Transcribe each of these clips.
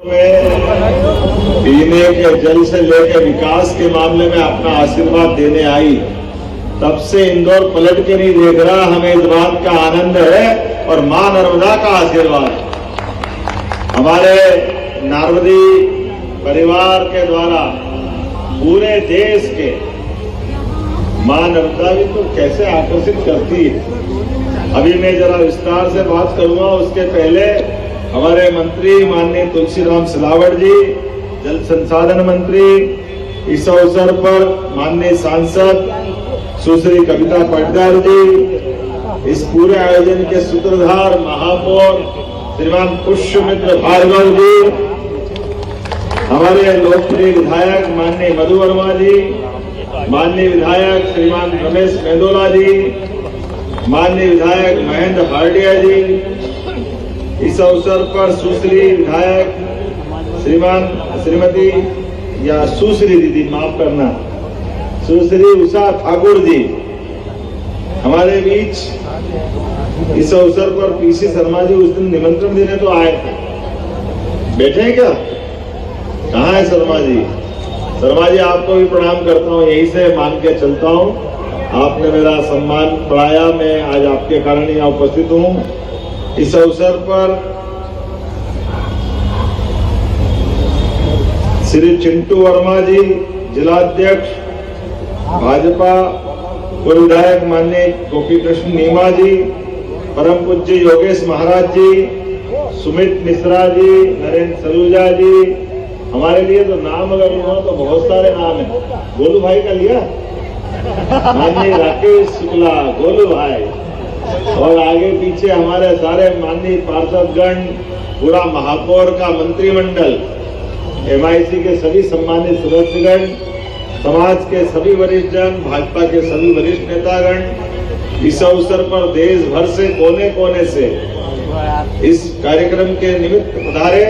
पीने के जल से लेकर विकास के मामले में अपना आशीर्वाद देने आई, तब से इंदौर पलट के नहीं देख रहा। हमें इस बात का आनंद है और मां नर्मदा का आशीर्वाद है। हमारे नारवदी परिवार के द्वारा पूरे देश के मां नर्मदा भी तो कैसे आकर्षित करती है। अभी मैं जरा विस्तार से बात करूंगा, उसके पहले हमारे मंत्री माननीय तुलसीराम सिलावट जी, जल संसाधन मंत्री, इस अवसर पर माननीय सांसद सुश्री कविता पाटीदार जी, इस पूरे आयोजन के सूत्रधार महापौर श्रीमान पुष्यमित्र भार्गव जी, हमारे लोकप्रिय विधायक माननीय मधु वर्मा जी, माननीय विधायक श्रीमान रमेश मेंदोला जी, माननीय विधायक महेंद्र हार्डिया जी, इस अवसर पर सुश्री विधायक श्रीमती या सुश्री दीदी माफ करना, सुश्री उषा ठाकुर जी हमारे बीच इस अवसर पर पीसी शर्मा जी उस दिन निमंत्रण देने तो आए थे, बैठे हैं क्या? कहाँ है शर्मा जी? शर्मा जी आपको भी प्रणाम करता हूँ, यहीं से मान के चलता हूँ। आपने मेरा सम्मान बढ़ाया, मैं आज आपके कारण यहाँ उपस्थित हूँ। इस अवसर पर श्री चिंटू वर्मा जी, जिलाध्यक्ष भाजपा, पूर्व विधायक माननीय गोपी कृष्ण नीमा जी, परम पूज्य योगेश महाराज जी, सुमित मिश्रा जी, नरेंद्र सलूजा जी, हमारे लिए तो नाम अगर लूँ तो बहुत सारे नाम है। गोलू भाई का लिया, माननीय राकेश शुक्ला, गोलू भाई, और आगे पीछे हमारे सारे माननीय पार्षदगण, पूरा महापौर का मंत्रिमंडल, MIC के सभी सम्मानित सदस्यगण, समाज के सभी वरिष्ठ जन, भाजपा के सभी वरिष्ठ नेतागण, इस अवसर पर देश भर से कोने कोने से इस कार्यक्रम के निमित्त पधारे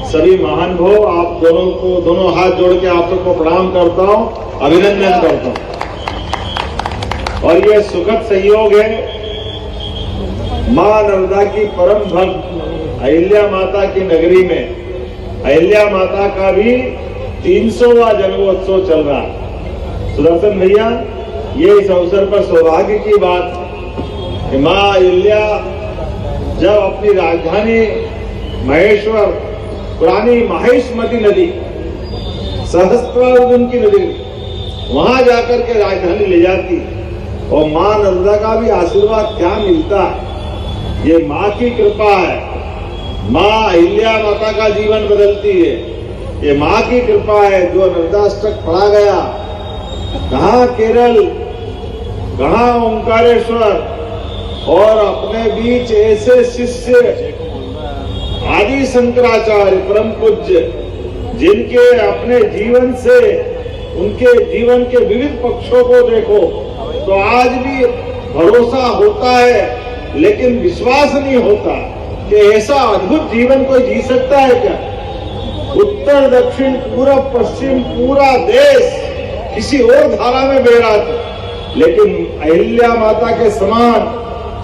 सभी महान भाव, आप दोनों को दोनों हाथ जोड़ के आप सबको प्रणाम करता हूं, अभिनंदन करता हूं। और ये सुखद संयोग है, मां नर्मदा की परम भक्त अहिल्या माता की नगरी में अहिल्या माता का भी 300वां जन्मोत्सव चल रहा है। सुदर्शन भैया, ये इस अवसर पर सौभाग्य की बात कि मां अहिल्या जब अपनी राजधानी महेश्वर, पुरानी माहिष्मती नदी, सहस्त्रार्जुन की नदी, वहां जाकर के राजधानी ले जाती, और मां नर्मदा का भी आशीर्वाद क्या मिलता है। ये मां की कृपा है, मां अहिल्या माता का जीवन बदलती है। ये मां की कृपा है जो नर्मदाष्टक पढ़ा गया, कहाँ केरल, कहाँ ओंकारेश्वर, और अपने बीच ऐसे शिष्य आदि शंकराचार्य परम पूज्य, जिनके अपने जीवन से उनके जीवन के विविध पक्षों को देखो तो आज भी भरोसा होता है, लेकिन विश्वास नहीं होता कि ऐसा अद्भुत जीवन कोई जी सकता है क्या। उत्तर दक्षिण पूर्व पश्चिम पूरा देश किसी और धारा में बह रहा था, लेकिन अहिल्या माता के समान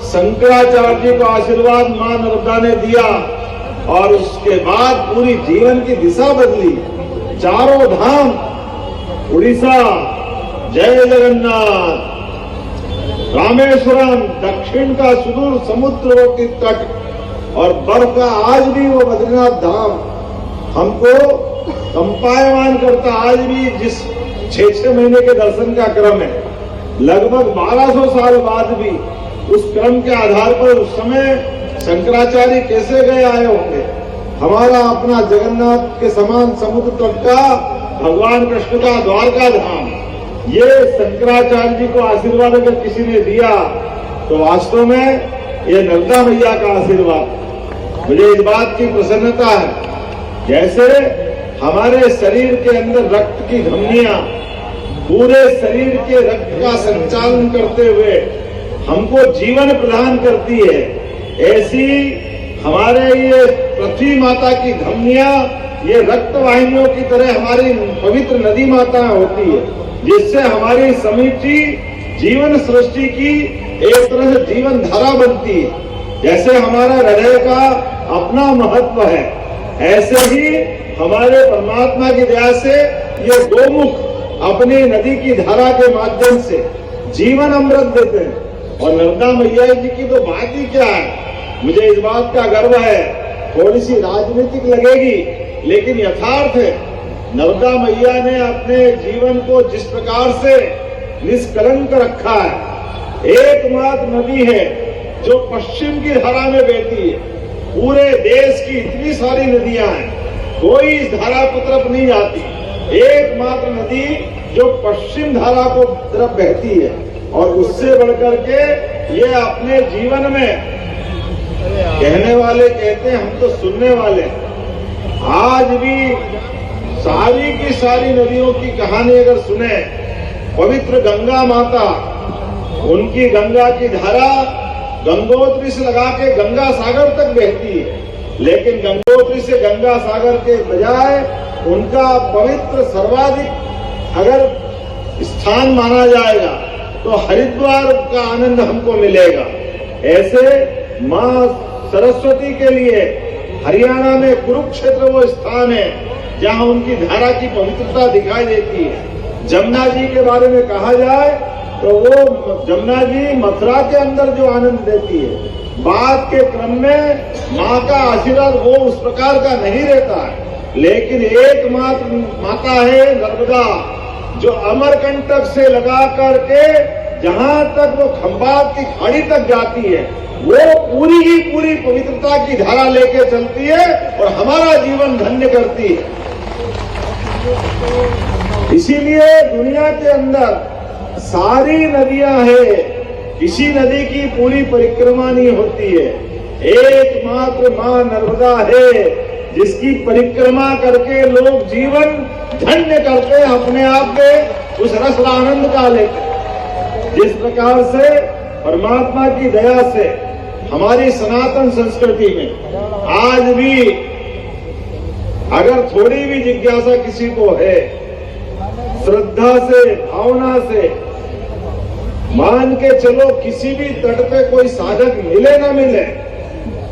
शंकराचार्य जी को आशीर्वाद मां नर्मदा ने दिया, और उसके बाद पूरी जीवन की दिशा बदली। चारों धाम, उड़ीसा, जय जगन्नाथ, रामेश्वरम, दक्षिण का सुदूर समुद्रवर्ती तट, और बर्फ का आज भी वो बद्रीनाथ धाम हमको कंपायमान करता। आज भी जिस 6-6 महीने के दर्शन का क्रम है, लगभग 1200 साल बाद भी उस क्रम के आधार पर उस समय शंकराचार्य कैसे गए आए होंगे। हमारा अपना जगन्नाथ के समान समुद्र तट का भगवान कृष्ण का द्वारका धाम, ये शंकराचार्य जी को आशीर्वाद अगर किसी ने दिया तो वास्तव में ये नर्मदा मैया का आशीर्वाद। मुझे इस बात की प्रसन्नता है, जैसे हमारे शरीर के अंदर रक्त की धमनियां पूरे शरीर के रक्त का संचालन करते हुए हमको जीवन प्रदान करती है, ऐसी हमारे ये पृथ्वी माता की धमनियां, ये रक्त वाहिनियों की तरह हमारी पवित्र नदी माता होती है, जिससे हमारी समूची जीवन सृष्टि की एक तरह से जीवन धारा बनती है। जैसे हमारा हृदय का अपना महत्व है, ऐसे ही हमारे परमात्मा की दया से ये गोमुख अपनी नदी की धारा के माध्यम से जीवन अमृत देते हैं। और नर्मदा मैया जी की तो बात ही क्या है, मुझे इस बात का गर्व है, थोड़ी सी राजनीतिक लगेगी लेकिन यथार्थ है। नर्मदा मैया ने अपने जीवन को जिस प्रकार से निष्कलंक रखा है, एकमात्र नदी है जो पश्चिम की धारा में बहती है। पूरे देश की इतनी सारी नदियां हैं, कोई इस धारा की तरफ नहीं जाती, एकमात्र नदी जो पश्चिम धारा को तरफ बहती है। और उससे बढ़कर के ये अपने जीवन में, कहने वाले कहते हैं, हम तो सुनने वाले, आज भी सारी की सारी नदियों की कहानी अगर सुने, पवित्र गंगा माता, उनकी गंगा की धारा गंगोत्री से लगा के गंगा सागर तक बहती है, लेकिन गंगोत्री से गंगा सागर के बजाय उनका पवित्र सर्वाधिक अगर स्थान माना जाएगा तो हरिद्वार का आनंद हमको मिलेगा। ऐसे मां सरस्वती के लिए हरियाणा में कुरुक्षेत्र वो स्थान है जहां उनकी धारा की पवित्रता दिखाई देती है। जमुना जी के बारे में कहा जाए तो वो जमुना जी मथुरा के अंदर जो आनंद देती है, बाद के क्रम में माँ का आशीर्वाद वो उस प्रकार का नहीं रहता है। लेकिन एकमात्र माता है नर्मदा, जो अमरकंटक से लगा करके जहां तक वो खंबात की खाड़ी तक जाती है, वो पूरी ही पूरी पवित्रता की धारा लेके चलती है और हमारा जीवन धन्य करती है। इसीलिए दुनिया के अंदर सारी नदियां हैं, किसी नदी की पूरी परिक्रमा नहीं होती है। एकमात्र मां नर्मदा है जिसकी परिक्रमा करके लोग जीवन धन्य करते हैं, अपने आप में उस रस आनंद का लेते। जिस प्रकार से परमात्मा की दया से हमारी सनातन संस्कृति में आज भी अगर थोड़ी भी जिज्ञासा किसी को है, श्रद्धा से, भावना से मान के चलो, किसी भी तट पे कोई साधक मिले न मिले,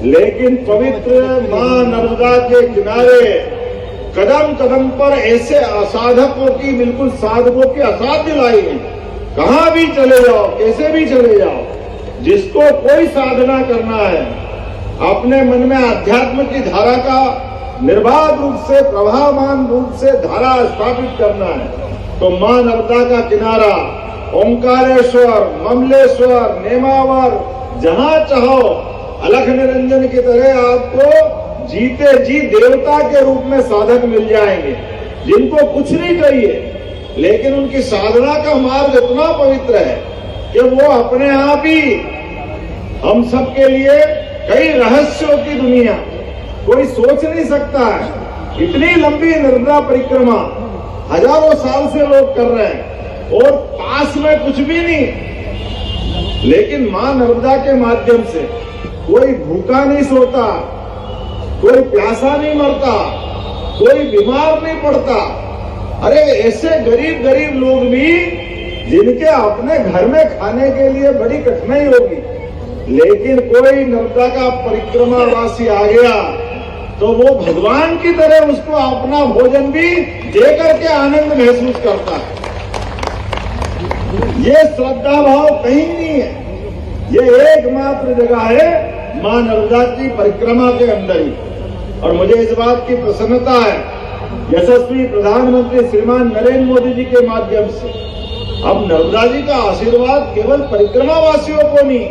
लेकिन पवित्र मां नर्मदा के किनारे कदम कदम पर ऐसे असाधकों की, बिल्कुल साधकों की असाध्य लाई है। कहां भी चले जाओ, कैसे भी चले जाओ, जिसको कोई साधना करना है, अपने मन में अध्यात्म की धारा का निर्बाध रूप से, प्रभावमान रूप से धारा स्थापित करना है, तो मां नर्मदा का किनारा ओंकारेश्वर, ममलेश्वर, नेमावर, जहां चाहो अलख निरंजन की तरह आपको जीते जी देवता के रूप में साधक मिल जाएंगे, जिनको कुछ नहीं चाहिए, लेकिन उनकी साधना का मार्ग इतना पवित्र है कि वो अपने आप ही हम सब के लिए कई रहस्यों की दुनिया, कोई सोच नहीं सकता है। इतनी लंबी नर्मदा परिक्रमा हजारों साल से लोग कर रहे हैं और पास में कुछ भी नहीं, लेकिन मां नर्मदा के माध्यम से कोई भूखा नहीं सोता, कोई प्यासा नहीं मरता, कोई बीमार नहीं पड़ता। अरे ऐसे गरीब गरीब लोग भी जिनके अपने घर में खाने के लिए बड़ी कठिनाई होगी, लेकिन कोई नर्मदा का परिक्रमावासी आ गया तो वो भगवान की तरह उसको अपना भोजन भी देकर के आनंद महसूस करता है। ये श्रद्धा भाव कहीं नहीं है, ये एकमात्र जगह है मां नर्मदा की परिक्रमा के अंदर ही। और मुझे इस बात की प्रसन्नता है, यशस्वी प्रधानमंत्री श्रीमान नरेंद्र मोदी जी के माध्यम से अब नर्मदा जी का आशीर्वाद केवल परिक्रमा वासियों को नहीं,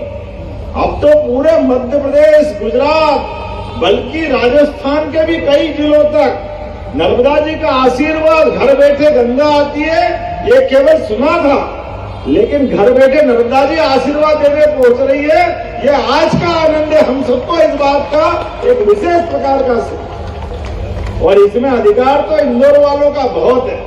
अब तो पूरे मध्य प्रदेश, गुजरात, बल्कि राजस्थान के भी कई जिलों तक नर्मदा जी का आशीर्वाद, घर बैठे गंगा आती है, ये केवल सुना था, लेकिन घर बैठे नर्मदा जी आशीर्वाद देने पहुंच रही है। ये आज का आनंद है हम सबको, इस बात का एक विशेष प्रकार का सुख, और इसमें अधिकार तो इंदौर वालों का बहुत है।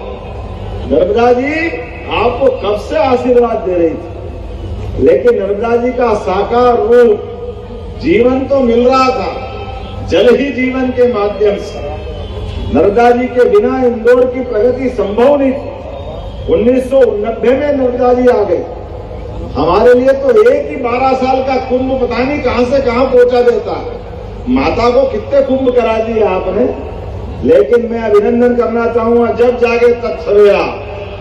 नर्मदा जी आपको कब से आशीर्वाद दे रही थी, लेकिन नर्मदा जी का साकार रूप जीवन तो मिल रहा था, जल ही जीवन के माध्यम से। नर्मदा जी के बिना इंदौर की प्रगति संभव नहीं थी। 1990 में नर्मदा जी आ गई, हमारे लिए तो एक ही 12 साल का कुंभ पता नहीं कहां से कहां पहुंचा देता है। माता को कितने कुंभ करा दिए आपने, लेकिन मैं अभिनंदन करना चाहूंगा, जब जागे तब सवेरा।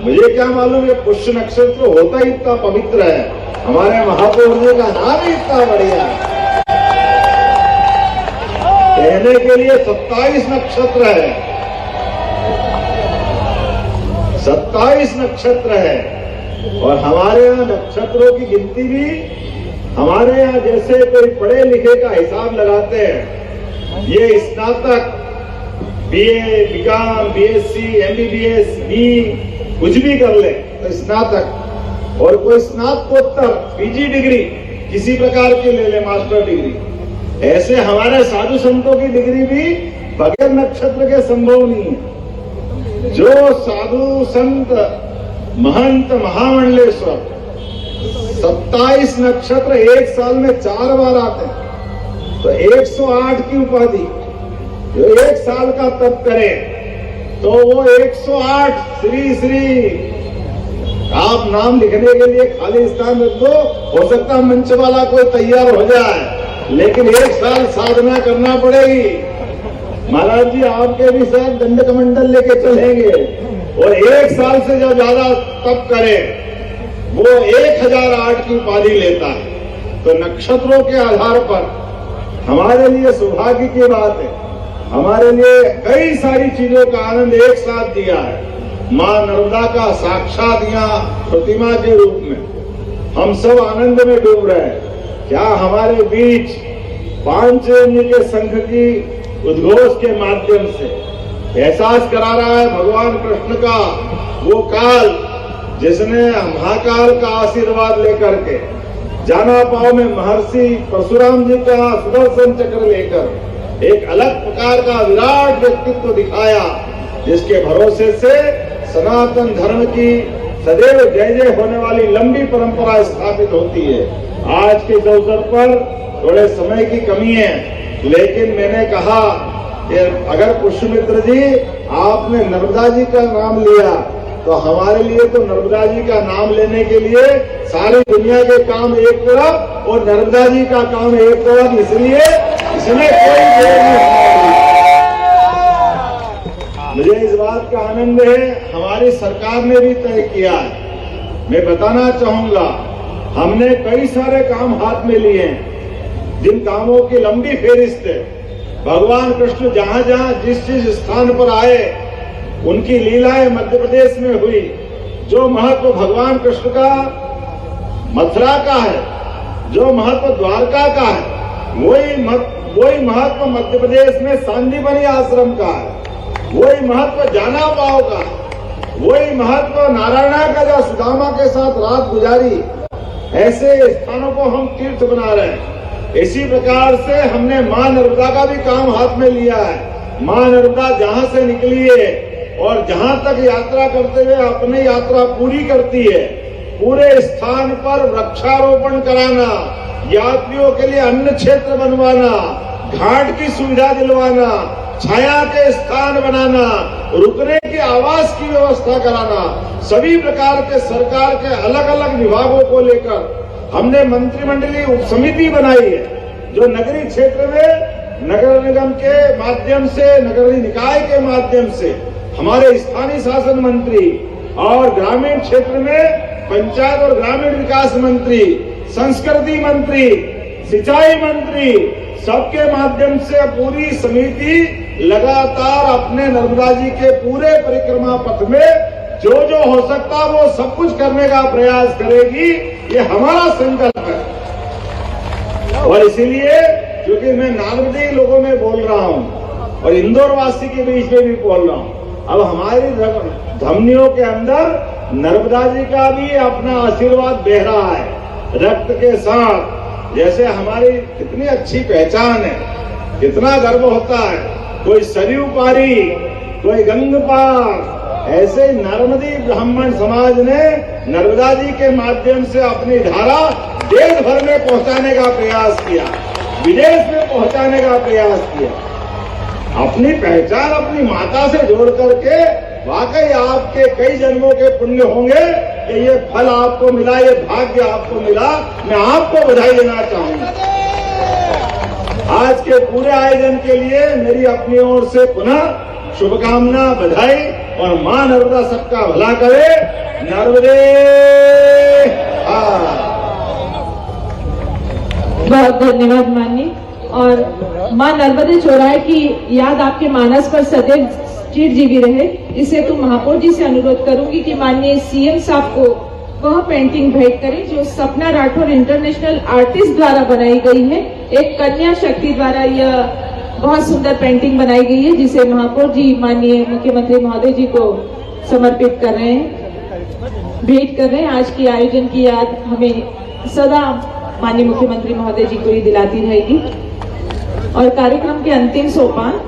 मुझे क्या मालूम ये पुष्य नक्षत्र होता ही इतना पवित्र है, हमारे महापौर जी का नाम ही इतना बढ़िया है। कहने के लिए 27 नक्षत्र है, 27 नक्षत्र है। और हमारे यहाँ नक्षत्रों की गिनती भी हमारे यहाँ जैसे कोई पढ़े लिखे का हिसाब लगाते हैं, ये स्नातक, बीए, बीकॉम, बीएससी, एमबीबीएस, बी कुछ भी कर ले तो स्नातक, और कोई स्नातकोत्तर पीजी डिग्री किसी प्रकार की ले ले, मास्टर डिग्री। ऐसे हमारे साधु संतों की डिग्री भी बगैर नक्षत्र के संभव नहीं है। जो साधु संत महंत महामंडलेश्वर 27 नक्षत्र एक साल में 4 बार आते हैं, तो 108 की उपाधि जो एक साल का तप करे तो वो 108 श्री श्री। आप नाम लिखने के लिए खाली स्थान रख दो, हो सकता है मंच वाला कोई तैयार हो जाए, लेकिन एक साल साधना करना पड़ेगी। महाराज जी आपके भी साथ दंड कमंडल लेके चलेंगे, और एक साल से जब ज्यादा तप करे वो 1008 की उपाधि लेता है। तो नक्षत्रों के आधार पर हमारे लिए सौभाग्य की बात है, हमारे लिए कई सारी चीजों का आनंद एक साथ दिया है। मां नर्मदा का साक्षात यहाँ प्रतिमा के रूप में हम सब आनंद में डूब रहे हैं। क्या हमारे बीच पांचजन्य के संघ की उद्घोष के माध्यम से एहसास करा रहा है भगवान कृष्ण का वो काल, जिसने महाकाल का आशीर्वाद लेकर के जाना पाव में महर्षि परशुराम जी का सुदर्शन चक्र लेकर एक अलग प्रकार का विराट व्यक्तित्व दिखाया, जिसके भरोसे से सनातन धर्म की सदैव जय जय होने वाली लंबी परंपरा स्थापित होती है। आज के इस अवसर पर थोड़े समय की कमी है, लेकिन मैंने कहा कि अगर पुष्यमित्र जी आपने नर्मदा जी का नाम लिया तो हमारे लिए तो नर्मदा जी का नाम लेने के लिए सारी दुनिया के काम एक तरफ और नर्मदा जी का काम एक तरफ, इसलिए इसमें कोई देर नहीं। मुझे इस बात का आनंद है, हमारी सरकार ने भी तय किया है। मैं बताना चाहूंगा, हमने कई सारे काम हाथ में लिए हैं, जिन कामों की लंबी फेरिस्त है। भगवान कृष्ण जहां जहां जिस जिस स्थान पर आए उनकी लीलाएं मध्य प्रदेश में हुई। जो महत्व भगवान कृष्ण का मथुरा का है, जो महत्व द्वारका का है, वही महत्व मध्य प्रदेश में सांदीपनि आश्रम का है, वही महत्व जाना पाव का है, वही महत्व नारायणा का जो सुदामा के साथ रात गुजारी। ऐसे स्थानों को हम तीर्थ बना रहे हैं। इसी प्रकार से हमने मां नर्मदा का भी काम हाथ में लिया है। मां नर्मदा जहां से निकली है और जहां तक यात्रा करते हुए अपनी यात्रा पूरी करती है, पूरे स्थान पर वृक्षारोपण कराना, यात्रियों के लिए अन्न क्षेत्र बनवाना, घाट की सुविधा दिलवाना, छाया के स्थान बनाना, रुकने की आवास की व्यवस्था कराना, सभी प्रकार के सरकार के अलग अलग विभागों को लेकर हमने मंत्रिमंडलीय उप समिति बनाई है, जो नगरीय क्षेत्र में नगर निगम के माध्यम से, नगरीय निकाय के माध्यम से हमारे स्थानीय शासन मंत्री और ग्रामीण क्षेत्र में पंचायत और ग्रामीण विकास मंत्री, संस्कृति मंत्री, सिंचाई मंत्री, सबके माध्यम से पूरी समिति लगातार अपने नर्मदा जी के पूरे परिक्रमा पथ में जो जो हो सकता वो सब कुछ करने का प्रयास करेगी। ये हमारा संकल्प है। और इसीलिए क्योंकि मैं नागरिक लोगों में बोल रहा हूं और इंदौर वासी के बीच में भी बोल रहा हूं, अब हमारी धमनियों के अंदर नर्मदा जी का भी अपना आशीर्वाद बह रहा है रक्त के साथ। जैसे हमारी कितनी अच्छी पहचान है, कितना गर्व होता है, कोई सरयू पारी, कोई गंग पार, ऐसे नर्मदी ब्राह्मण समाज ने नर्मदा जी के माध्यम से अपनी धारा देश भर में पहुंचाने का प्रयास किया, विदेश में पहुंचाने का प्रयास किया। अपनी पहचान अपनी माता से जोड़ करके वाकई आपके कई जन्मों के पुण्य होंगे कि ये फल आपको मिला, ये भाग्य आपको मिला। मैं आपको बधाई देना चाहूंगा। आज के पूरे आयोजन के लिए मेरी अपनी ओर से पुनः शुभकामना, बधाई और मां नर्मदा सबका भला करे। नर्मदे बहुत धन्यवाद माननीय। और मां नर्मदे चौराहे की याद आपके मानस पर सदैव चिरजीवी रहे, इसे तो महापौर जी से अनुरोध करूंगी कि माननीय सीएम साहब को वह पेंटिंग भेंट करें जो सपना राठौर इंटरनेशनल आर्टिस्ट द्वारा बनाई गई है। एक कन्या शक्ति द्वारा यह बहुत सुंदर पेंटिंग बनाई गई है, जिसे महापौर जी माननीय मुख्यमंत्री महोदय जी को समर्पित कर रहे हैं, भेंट कर रहे हैं। आज के आयोजन की याद हमें सदा माननीय मुख्यमंत्री महोदय जी को ही दिलाती रहेगी। और कार्यक्रम के अंतिम सोपान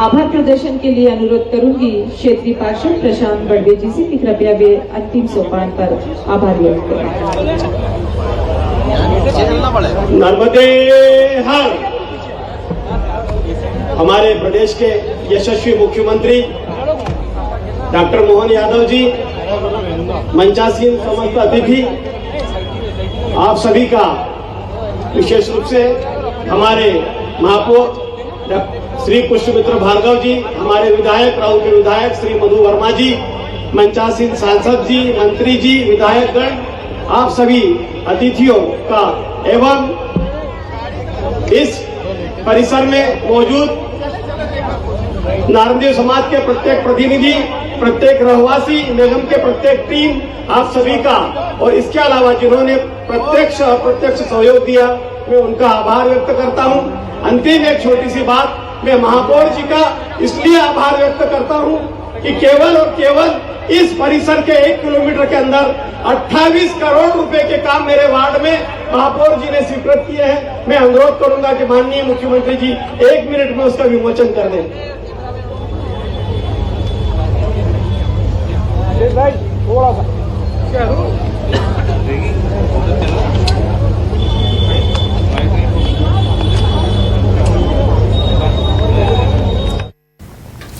आभार प्रदर्शन के लिए अनुरोध करूंगी क्षेत्रीय पार्षद प्रशांत बर्दे जी से कि कृपया वे अंतिम सोपान पर आभार व्यक्त करें। नर्मदे हर। हमारे प्रदेश के यशस्वी मुख्यमंत्री डॉक्टर मोहन यादव जी, मंचासीन समस्त अतिथि, आप सभी का विशेष रूप से हमारे महापौर श्री पुष्पमित्र भार्गव जी, हमारे विधायक राऊ के विधायक श्री मधु वर्मा जी, मंचासीन सांसद जी, मंत्री जी, विधायकगण, आप सभी अतिथियों का एवं इस परिसर में मौजूद नारदेव समाज के प्रत्येक प्रतिनिधि, प्रत्येक रहवासी, निगम के प्रत्येक टीम, आप सभी का और इसके अलावा जिन्होंने प्रत्यक्ष अप्रत्यक्ष सहयोग दिया, मैं उनका आभार व्यक्त करता हूं। अंतिम एक छोटी सी बात, मैं महापौर जी का इसलिए आभार व्यक्त करता हूं कि केवल और केवल इस परिसर के 1 किलोमीटर के अंदर 28 करोड़ रुपए के काम मेरे वार्ड में महापौर जी ने स्वीकृत किए हैं। मैं अनुरोध करूंगा कि माननीय मुख्यमंत्री जी 1 मिनट में उसका विमोचन कर दें। थोड़ा सा